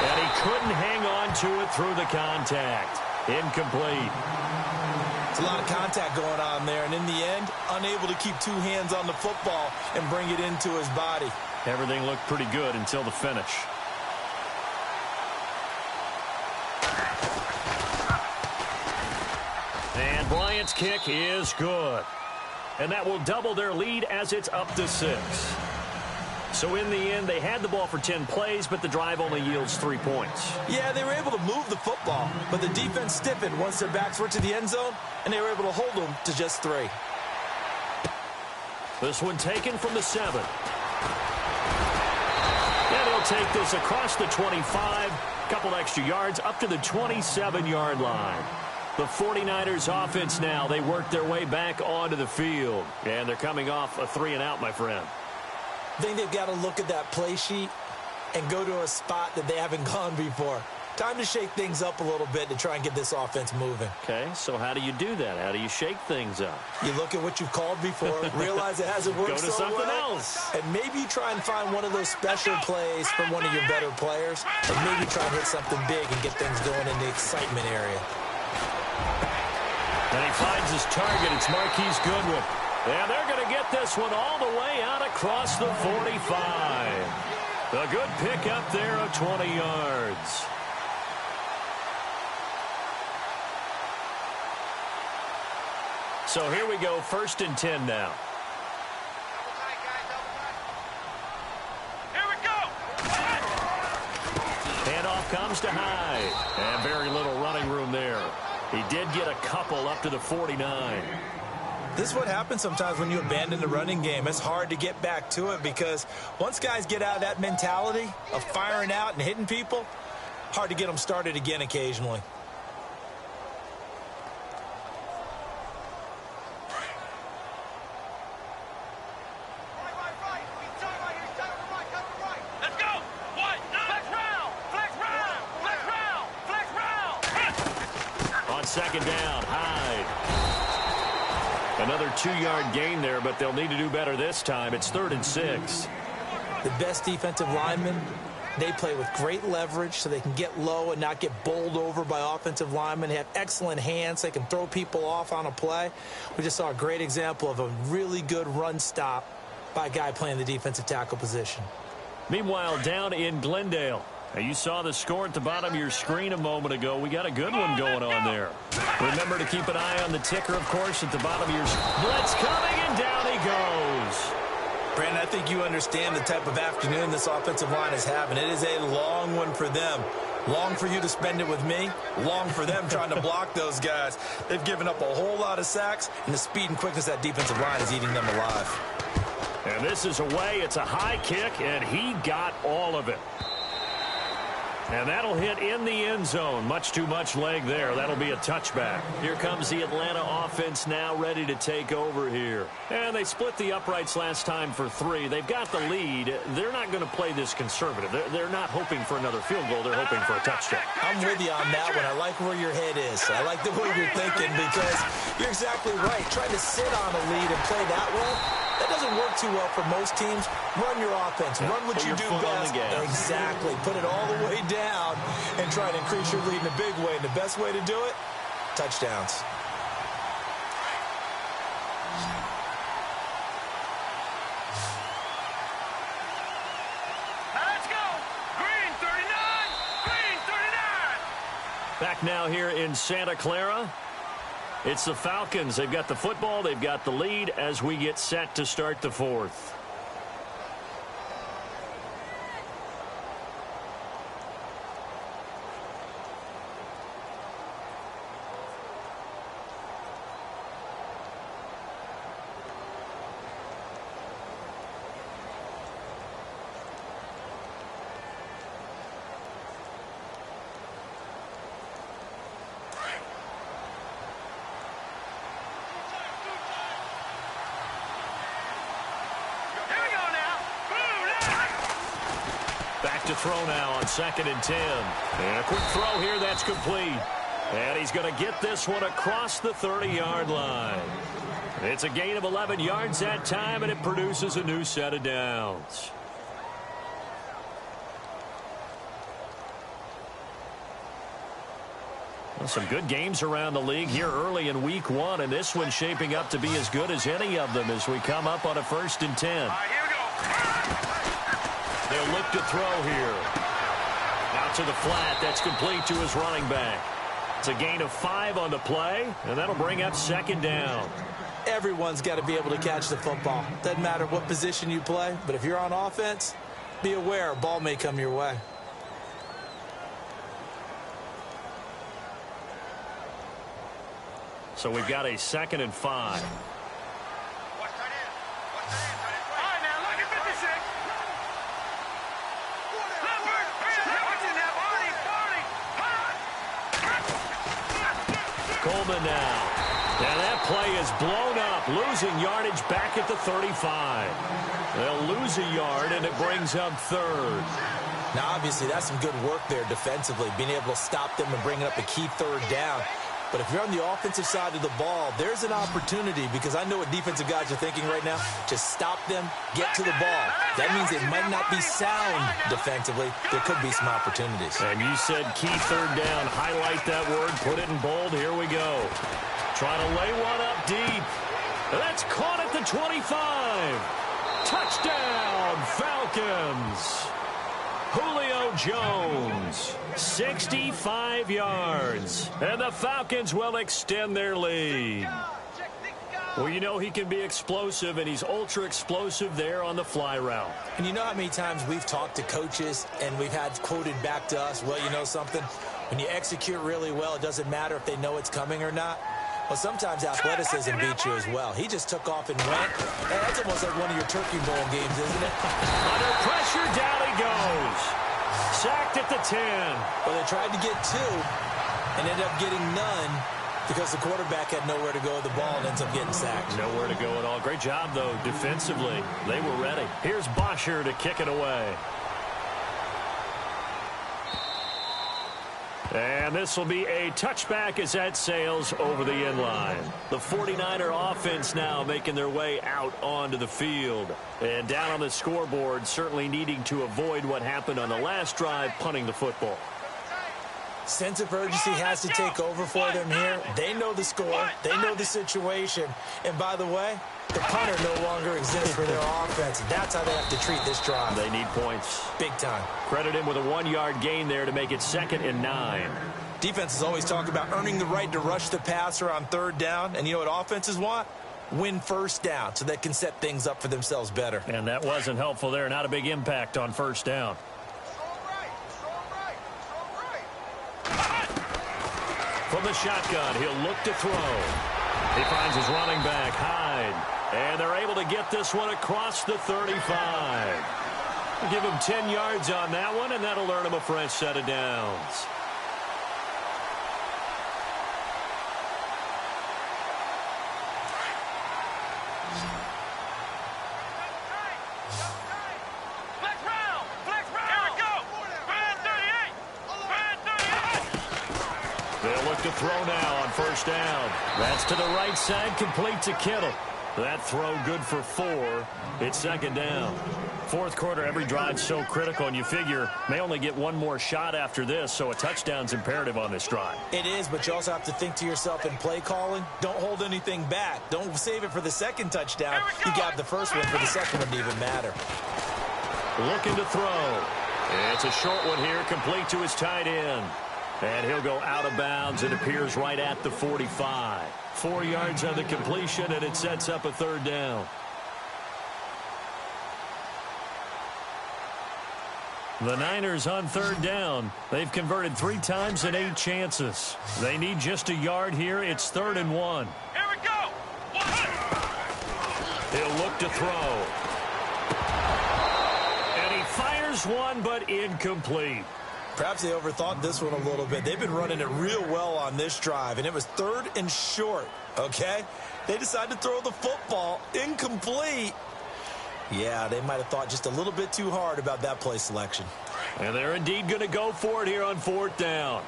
And he couldn't hang on to it through the contact. Incomplete. It's a lot of contact going on there, and in the end, unable to keep 2 hands on the football and bring it into his body. Everything looked pretty good until the finish. And Bryant's kick is good. And that will double their lead as it's up to 6. So in the end, they had the ball for 10 plays, but the drive only yields 3 points. Yeah, they were able to move the football, but the defense stiffened once their backs were to the end zone, and they were able to hold them to just 3. This one taken from the 7. And he'll take this across the 25, couple extra yards up to the 27-yard line. The 49ers offense now, they work their way back onto the field. And they're coming off a 3-and-out, my friend. I think they've got to look at that play sheet and go to a spot that they haven't gone before. Time to shake things up a little bit to try and get this offense moving. Okay, so how do you do that? How do you shake things up? You look at what you've called before, realize it hasn't worked Go to something well, else. and maybe you try and find one of those special plays from one of your better players, and maybe try and hit something big and get things going in the excitement area. And he finds his target. It's Marquise Goodwin. And they're going to get this one all the way out across the 45. A good pick up there of 20 yards. So here we go, 1st and 10 now. Here we go. Handoff comes to Hyde. And very little running room there. He did get a couple up to the 49. This is what happens sometimes when you abandon the running game. It's hard to get back to it because once guys get out of that mentality of firing out and hitting people, hard to get them started again occasionally. Let's go. What? Flex round. Flex round. Flex round. Flex round. On 2nd down, Hyde. Another 2-yard gain there, but they'll need to do better this time. It's 3rd and 6. The best defensive linemen, they play with great leverage so they can get low and not get bowled over by offensive linemen. They have excellent hands. They can throw people off on a play. We just saw a great example of a really good run stop by a guy playing the defensive tackle position. Meanwhile, down in Glendale. Now, you saw the score at the bottom of your screen a moment ago. We got a good one going on there. Remember to keep an eye on the ticker, of course, at the bottom of your blitz coming, and down he goes. Brandon, I think you understand the type of afternoon this offensive line is having. It is a long one for them. Long for you to spend it with me. Long for them trying to block those guys. They've given up a whole lot of sacks, and the speed and quickness of that defensive line is eating them alive. And this is away. It's a high kick, and he got all of it. And that'll hit in the end zone. Much too much leg there. That'll be a touchback. Here comes the Atlanta offense now ready to take over here. And they split the uprights last time for 3. They've got the lead. They're not going to play this conservative. They're not hoping for another field goal. They're hoping for a touchdown. I'm with you on that one. I like where your head is. I like the way you're thinking because you're exactly right. Trying to sit on a lead and play that way, that doesn't work too well for most teams. Run your offense. Run what you do best. Exactly. Put it all the way down and try to increase your lead in a big way. And the best way to do it, touchdowns. Let's go. Green 39. Green 39. Back now here in Santa Clara. It's the Falcons. They've got the football. They've got the lead as we get set to start the 4th. To throw now on 2nd and 10. And a quick throw here. That's complete. And he's going to get this one across the 30-yard line. It's a gain of 11 yards that time, and it produces a new set of downs. Well, some good games around the league here early in week 1, and this one's shaping up to be as good as any of them as we come up on a 1st and 10. All right, here we go. They'll look to throw here. Out to the flat. That's complete to his running back. It's a gain of 5 on the play, and that'll bring up 2nd down. Everyone's got to be able to catch the football. Doesn't matter what position you play, but if you're on offense, be aware a ball may come your way. So we've got a 2nd and 5. Coleman now. And that play is blown up, losing yardage back at the 35. They'll lose a yard, and it brings up 3rd. Now, obviously, that's some good work there defensively, being able to stop them and bring up a key 3rd down. But if you're on the offensive side of the ball, there's an opportunity, because I know what defensive guys are thinking right now. Just stop them, get to the ball. That means it might not be sound defensively. There could be some opportunities. And you said key 3rd down. Highlight that word. Put it in bold. Here we go. Trying to lay one up deep. That's caught at the 25. Touchdown, Falcons. Julio Jones, 65 yards. And the Falcons will extend their lead. Well, you know he can be explosive, and he's ultra-explosive there on the fly route. And you know how many times we've talked to coaches and we've had quoted back to us, well, you know something? When you execute really well, it doesn't matter if they know it's coming or not. Well, sometimes athleticism beats you as well. He just took off and went. Hey, that's almost like one of your Turkey Bowl games, isn't it? Under pressure, down he goes. Sacked at the 10. Well, they tried to get 2 and ended up getting none because the quarterback had nowhere to go with the ball and ends up getting sacked. Nowhere to go at all. Great job, though, defensively. They were ready. Here's Bosher to kick it away. And this will be a touchback as that sails over the end line. The 49er offense now making their way out onto the field. And down on the scoreboard, certainly needing to avoid what happened on the last drive, punting the football. Sense of urgency has to take over for them here. They know the score. They know the situation. And by the way, the punter no longer exists for their offense. That's how they have to treat this drive. They need points. Big time. Credit him with a 1-yard gain there to make it 2nd and 9. Defenses always talk about earning the right to rush the passer on 3rd down. And you know what offenses want? Win 1st down so they can set things up for themselves better. And that wasn't helpful there. Not a big impact on 1st down. From the shotgun, he'll look to throw. He finds his running back, Hyde. And they're able to get this one across the 35. Give him 10 yards on that one, and that'll earn him a fresh set of downs. They'll look to throw now on 1st down. That's to the right side, complete to Kittle. That throw good for 4. It's 2nd down. 4th quarter, every drive's so critical, and you figure may only get one more shot after this, so a touchdown's imperative on this drive. It is, but you also have to think to yourself in play calling, don't hold anything back. Don't save it for the 2nd touchdown. You got the 1st one for the 2nd one to even matter. Looking to throw. It's a short one here, complete to his tight end. And he'll go out of bounds. It appears right at the 45. 4 yards on the completion, and it sets up a 3rd down. The Niners on 3rd down. They've converted 3 times and 8 chances. They need just a yard here. It's 3rd and 1. Here we go. He'll look to throw. And he fires one, but incomplete. Perhaps they overthought this one a little bit. They've been running it real well on this drive, and it was 3rd and short, okay? They decided to throw the football incomplete. Yeah, they might have thought just a little bit too hard about that play selection. And they're indeed going to go for it here on 4th down.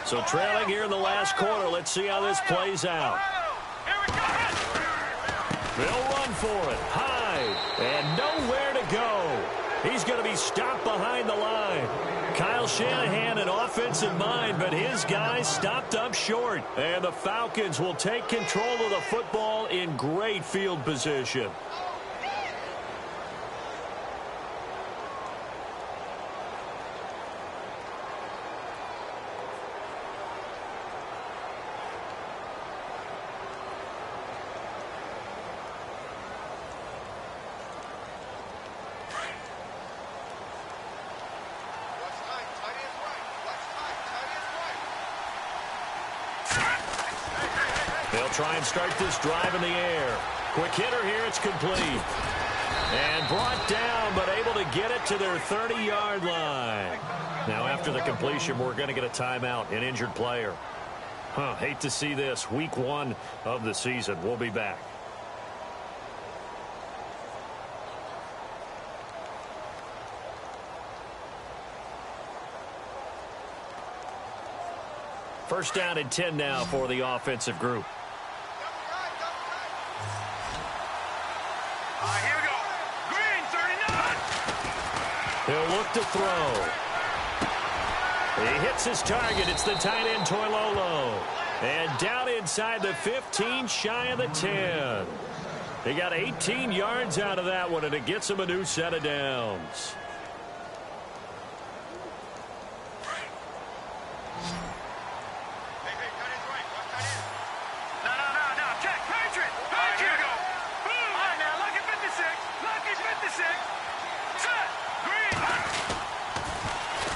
So trailing here in the last quarter. Let's see how this plays out. They'll run for it. High. And nowhere to go. He's going to be stopped behind the line. Kyle Shanahan an offensive mind, but his guys stopped up short. And the Falcons will take control of the football in great field position. try and start this drive in the air. Quick hitter here. It's complete. And brought down, but able to get it to their 30-yard line. Now, after the completion, we're going to get a timeout, an injured player. Hate to see this. Week 1 of the season. We'll be back. First down and 10 now for the offensive group. Here we go. Green, 39. He'll look to throw. He hits his target. It's the tight end, Toilolo. And down inside the 15, shy of the 10. He got 18 yards out of that one, and it gets him a new set of downs.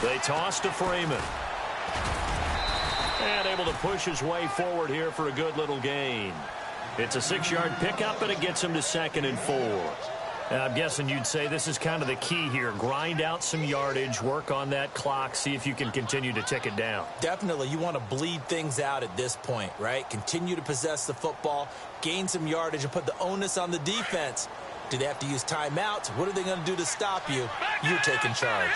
They toss to Freeman. And able to push his way forward here for a good little gain. It's a 6-yard pickup, and it gets him to 2nd and 4. And I'm guessing you'd say this is kind of the key here. Grind out some yardage, work on that clock, see if you can continue to tick it down. Definitely. You want to bleed things out at this point, right? Continue to possess the football, gain some yardage, and put the onus on the defense. Do they have to use timeouts? What are they going to do to stop you? You're taking charge.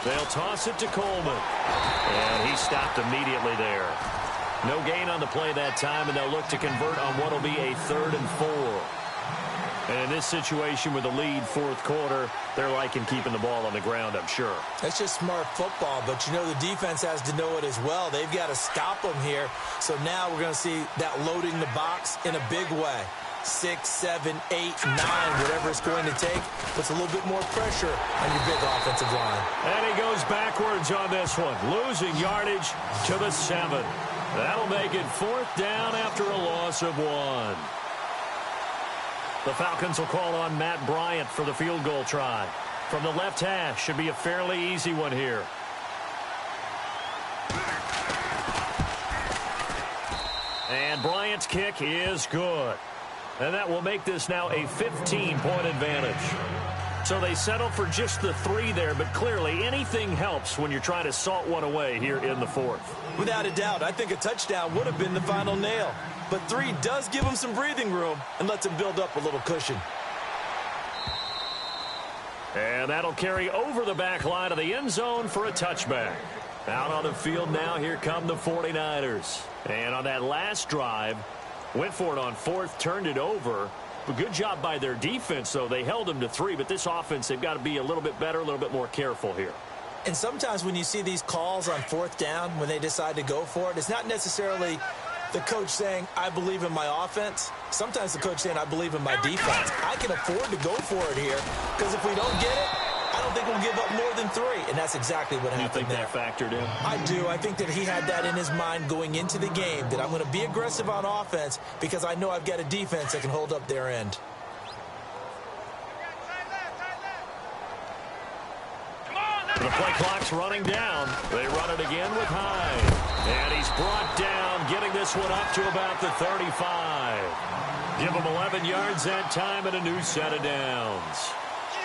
They'll toss it to Coleman. And he stopped immediately there. No gain on the play that time, and they'll look to convert on what will be a 3rd and 4. And in this situation with the lead 4th quarter, they're liking keeping the ball on the ground, I'm sure. That's just smart football, but you know the defense has to know it as well. They've got to stop them here. So now we're going to see that loading the box in a big way. 6, 7, 8, 9, whatever it's going to take, puts a little bit more pressure on your big offensive line. And he goes backwards on this one, losing yardage to the 7. That'll make it 4th down after a loss of 1. The Falcons will call on Matt Bryant for the field goal try. From the left hash, should be a fairly easy one here. And Bryant's kick is good. And that will make this now a 15-point advantage. So they settle for just the 3 there, but clearly anything helps when you're trying to salt one away here in the 4th. Without a doubt, I think a touchdown would have been the final nail. But 3 does give them some breathing room and lets them build up a little cushion. And that'll carry over the back line of the end zone for a touchback. Out on the field now, here come the 49ers. And on that last drive, went for it on 4th, turned it over. But good job by their defense, though. They held them to 3, but this offense, they've got to be a little bit better, a little bit more careful here. And sometimes when you see these calls on 4th down, when they decide to go for it, it's not necessarily the coach saying, I believe in my offense. Sometimes the coach saying, I believe in my defense. I can afford to go for it here, because if we don't get it, I don't think we'll give up more than 3, and that's exactly what happened there. You think that factored in? I do. I think that he had that in his mind going into the game, that I'm going to be aggressive on offense because I know I've got a defense that can hold up their end. The play clock's running down. They run it again with Hyde. And he's brought down, getting this one up to about the 35. Give him 11 yards that time and a new set of downs.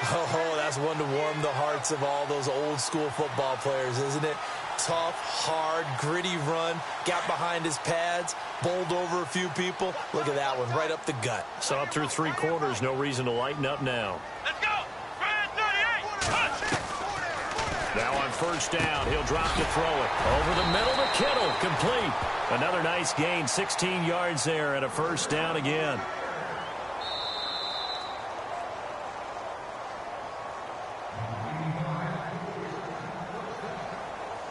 Oh, that's one to warm the hearts of all those old school football players, isn't it? Tough, hard, gritty run, got behind his pads, bowled over a few people. Look at that one, right up the gut. So up through 3 quarters, no reason to lighten up now. Let's go. Red 38. Touch. Now on 1st down, he'll drop to throw it. Over the middle to Kittle, complete. Another nice gain, 16 yards there and a 1st down again.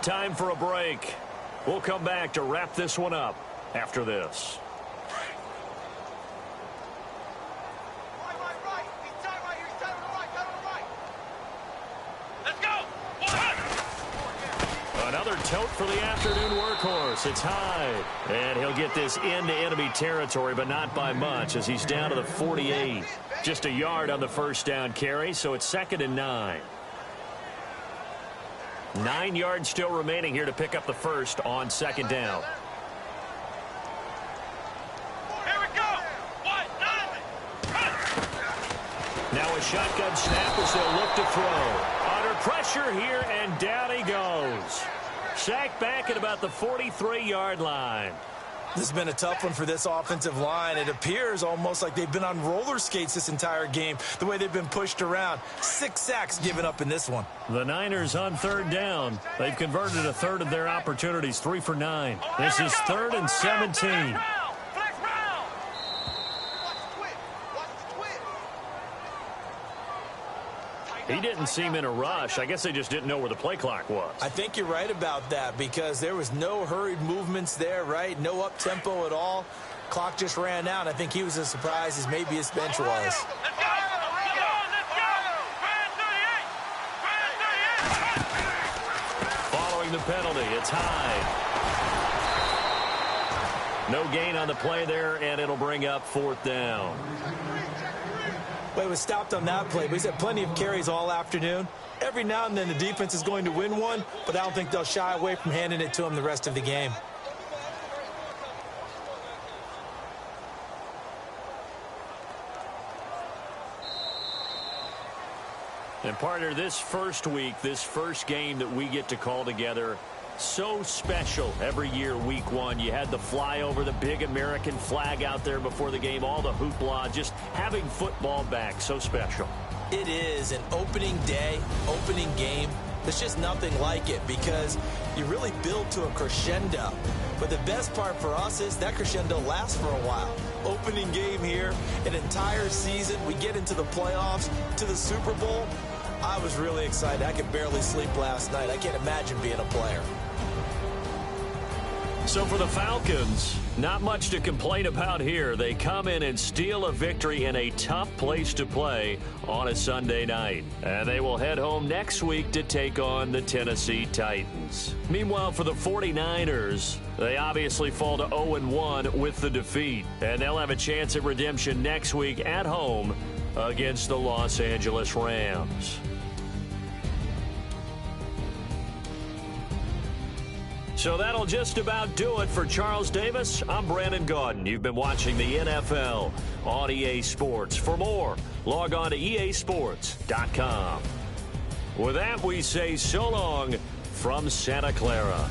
Time for a break. We'll come back to wrap this one up after this. Let's go. Another tote for the afternoon workhorse. It's Hyde. And he'll get this into enemy territory, but not by much as he's down to the 48. Just a yard on the 1st down carry, so it's 2nd and 9. 9 yards still remaining here to pick up the first on second down. Here we go. Now a shotgun snap as they'll look to throw. Under pressure here, and down he goes. Sacked back at about the 43-yard line. This has been a tough one for this offensive line. It appears almost like they've been on roller skates this entire game, the way they've been pushed around. 6 sacks given up in this one. The Niners on third down. They've converted a third of their opportunities, 3 for 9. This is 3rd and 17. He didn't seem in a rush. I guess they just didn't know where the play clock was. I think you're right about that because there was no hurried movements there, right? No up-tempo at all. Clock just ran out. I think he was as surprised as maybe his bench was. Let's go. Following the penalty, it's Hyde. No gain on the play there, and it'll bring up 4th down. Well, he was stopped on that play, but he's had plenty of carries all afternoon. Every now and then the defense is going to win one, but I don't think they'll shy away from handing it to him the rest of the game. And partner, this first week, this first game that we get to call together, so special every year, week 1. You had the flyover, the big American flag out there before the game, all the hoopla, just having football back, so special. It is an opening day, opening game. There's just nothing like it because you really build to a crescendo. But the best part for us is that crescendo lasts for a while. Opening game here, an entire season. We get into the playoffs, to the Super Bowl. I was really excited. I could barely sleep last night. I can't imagine being a player. So for the Falcons, not much to complain about here. They come in and steal a victory in a tough place to play on a Sunday night. And they will head home next week to take on the Tennessee Titans. Meanwhile, for the 49ers, they obviously fall to 0-1 with the defeat. And they'll have a chance at redemption next week at home against the Los Angeles Rams. So that'll just about do it for Charles Davis. I'm Brandon Gaudin. You've been watching the NFL on EA Sports. For more, log on to easports.com. With that, we say so long from Santa Clara.